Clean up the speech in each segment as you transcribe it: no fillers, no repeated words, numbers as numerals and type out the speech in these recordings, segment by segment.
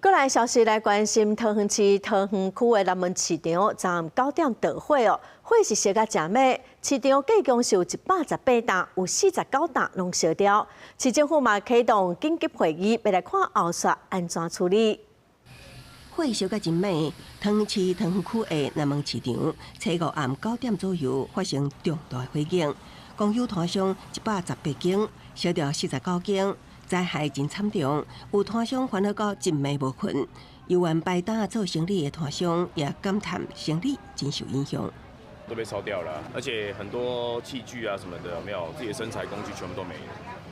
过来消息来关心桃园市桃园区的南门市场，昨暗9点着火哦，火是烧甲正猛，市场计共是有118档，有49档拢烧掉。市政府嘛启动紧急会议，要来看后续安怎处理。火烧甲真猛，桃园市桃园区的南门市场，初五暗9点左右发生重大火警，共有摊商118间，烧掉49间。 灾害真惨重，有摊商烦恼到一暝无困，有原摆档做生意的摊商也感叹生意真受影响。都被烧掉了，而且很多器具啊什么的没有，自己的生产工具全部都没了，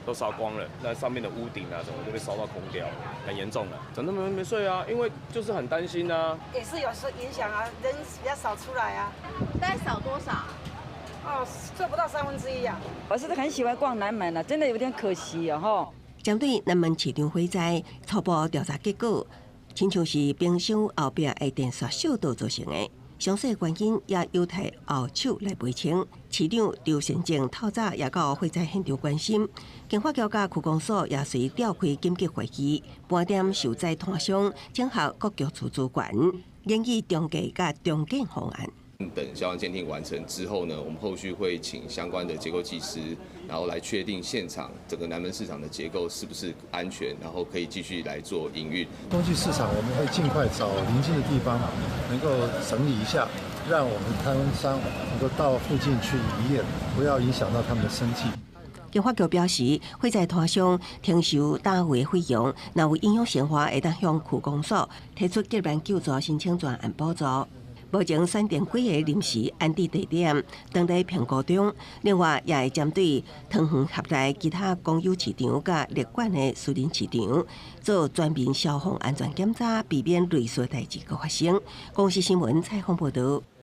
都烧光了。那上面的屋顶啊什么都被烧到空掉，很严重了。整都没睡啊，因为就是很担心啊。也是有时候影响啊，人比较少出来啊。大概少多少？哦，做不到1/3啊。我是很喜欢逛南门啊，真的有点可惜哦吼。 针对南门市场火灾，初步调查结果，亲像是冰箱后壁的电线烧到造成的，详细原因也有待后手来厘清。市长刘先正透早也到火灾现场关心，警方局甲区公所也随召开紧急会议，盘点受灾摊商，整合各局处主管，研议中介甲中建方案。 等消防鉴定完成之后呢，我们后续会请相关的结构技师，然后来确定现场整个南门市场的结构是不是安全，然后可以继续来做营运。冬季市场我们会尽快找邻近的地方，能够整理一下，让我们摊商能够到附近去营业，不要影响到他们的生计。 警方局表示，会在摊商停收单位费用，若有影响生活，会当向区公所提出急难救助申请专案补助。 目前选定几个临时安置地点，当在评估中。另外，也会针对桃园辖内其他公有市场甲列管的私人市场，做全面消防安全检查，避免类似代志搁发生。公司新闻采访报道。